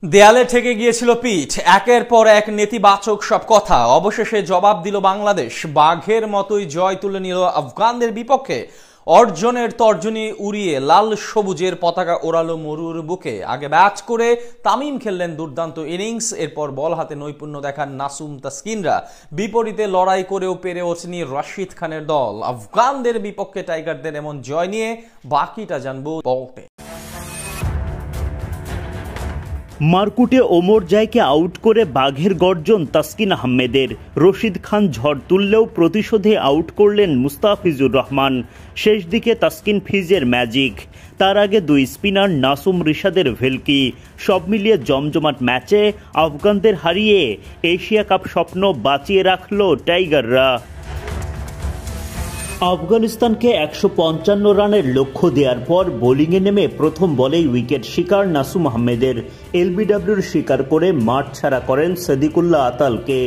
দেয়ালে ঠেকে গিয়েছিল পিঠ, একের পর এক নেতিবাচক সব কথা। অবশেষে জবাব দিল বাংলাদেশ, বাঘের মতোই জয় তুলে নিল আফগানদের বিপক্ষে। অর্জনের তর্জনী উড়িয়ে লাল সবুজের পতাকা ওড়ালো মরুর বুকে। আগে ব্যাট করে তামিম খেললেন দুর্দান্ত ইনিংস, এরপর বল হাতে নৈপুণ্য দেখান নাসুম তাসকিনরা। বিপরীতে লড়াই করেও পেরে ওঠেনি রশিদ খানের দল। আফগানদের বিপক্ষে টাইগারদের এমন জয় নিয়ে বাকিটা জানবো পর্বে। মারকুটে ওমর জায়কে আউট করে বাঘের গর্জন তাসকিন আহমেদের। রশিদ খান ঝড় তুললেও প্রতিশোধে আউট করলেন মুস্তাফিজুর রহমান। শেষ দিকে তাসকিন ফিজের ম্যাজিক, তার আগে দুই স্পিনার নাসুম রিশাদের ভেলকি। সব মিলিয়ে জমজমাট ম্যাচে আফগানদের হারিয়ে এশিয়া কাপ স্বপ্ন বাঁচিয়ে রাখল টাইগাররা। আফগানিস্তানকে ১৫৫ রানের লক্ষ্য দেওয়ার পর বোলিংয়ে নেমে প্রথম বলেই উইকেট শিকার নাসুম আহমেদের। এলবিডব্লিউর শিকার করে মাঠ ছাড়া করেন সাদিকুল্লাহ আতালকে।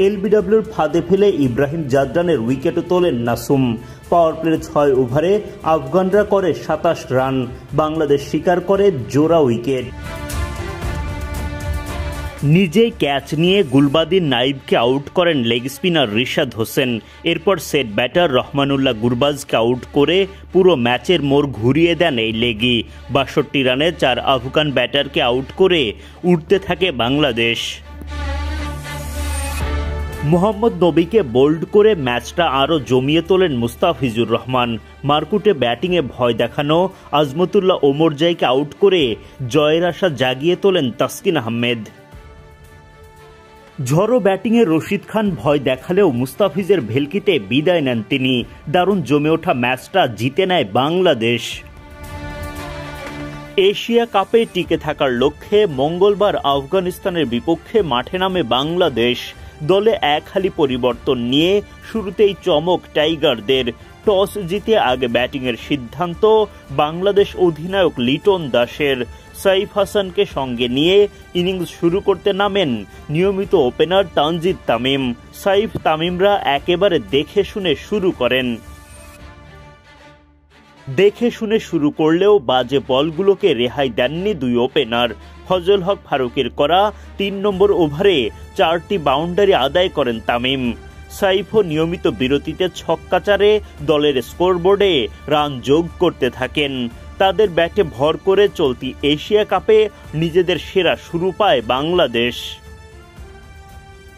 এলবিডব্লিউর ফাঁদে ফেলে ইব্রাহিম জাদরানের উইকেটও তোলেন নাসুম। পাওয়ার প্লের ৬ ওভারে আফগানরা করে ২৭ রান, বাংলাদেশ শিকার করে জোড়া উইকেট। নিজেই ক্যাচ নিয়ে গুলবাদিন নাইবকে আউট করেন লেগ স্পিনার রিশাদ হোসেন। এরপর সেট ব্যাটার রহমানুল্লাহ গুরবাজকে আউট করে পুরো ম্যাচের মোড় ঘুরিয়ে দেন এই লেগি। ৬২ রানে ৪ আফগান ব্যাটারকে আউট করে উঠতে থাকে বাংলাদেশ। মোহাম্মদ নবীকে বোল্ড করে ম্যাচটা আরও জমিয়ে তোলেন মুস্তাফিজুর রহমান। মারকুটে ব্যাটিংয়ে ভয় দেখানো আজমতুল্লাহ ওমর জাইকে আউট করে জয়ের আশা জাগিয়ে তোলেন তাসকিন আহমেদ। ঝড়ো ব্যাটিংয়ে রশিদ খান ভয় দেখালেও মুস্তাফিজের ভেলকিতে বিদায় নেন তিনি। দারুণ জমে ওঠা ম্যাচটা জিতে নেয় বাংলাদেশ। এশিয়া কাপে টিকে থাকার লক্ষ্যে মঙ্গলবার আফগানিস্তানের বিপক্ষে মাঠে নামে বাংলাদেশ। দলে এক হালি পরিবর্তন নিয়ে শুরুতেই চমক টাইগারদের। টস জিতে আগে ব্যাটিংয়ের সিদ্ধান্ত বাংলাদেশ অধিনায়ক লিটন দাসের। সাইফ হাসানকে সঙ্গে নিয়ে ইনিংস শুরু করতে নামেন নিয়মিত ওপেনার তানজিদ তামিম। সাইফ তামিমরা একেবারে দেখে শুনে শুরু করেন। দেখে শুনে শুরু করলেও বাজে বলগুলোকে রেহাই দেননি দুই ওপেনার। ফজল হক ফারুকের করা ৩ নম্বর ওভারে ৪টি বাউন্ডারি আদায় করেন তামিম। সাইফও নিয়মিত বিরতিতে ছক্কা চারে দলের স্কোরবোর্ডে রান যোগ করতে থাকেন। তাদের ব্যাটে ভর করে চলতি এশিয়া কাপে নিজেদের সেরা শুরু পায় বাংলাদেশ।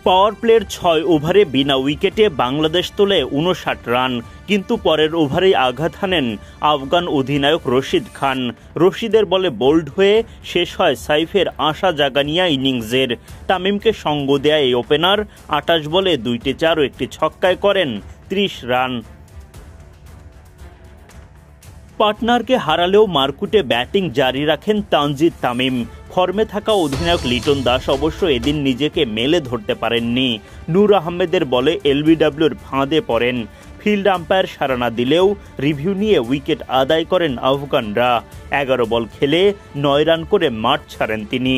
পাওয়ার প্লের ৬ ওভারে বিনা উইকেটে বাংলাদেশ তোলে ৫৯ রান, কিন্তু পরের ওভারেই আঘাত হানেন আফগান অধিনায়ক রশিদ খান। রশিদের বলে বোল্ড হয়ে শেষ হয় সাইফের আশা জাগানিয়া ইনিংসের। তামিমকে সঙ্গ দেয়া এই ওপেনার ২৮ বলে ২টি ৪ ও ১টি ছক্কায় করেন ৩০ রান। পার্টনারকে হারালেও মারকুটে ব্যাটিং জারি রাখেন তানজিদ তামিম। ফর্মে থাকা অধিনায়ক লিটন দাস অবশ্য এদিন নিজেকে মেলে ধরতে পারেননি। নূর আহমেদের বলে এলবিডব্লিউর ফাঁদে পড়েন। ফিল্ড আম্পায়ার সাড়া না দিলেও রিভিউ নিয়ে উইকেট আদায় করেন আফগানরা। ১১ বল খেলে ৯ রান করে মাঠ ছাড়েন তিনি।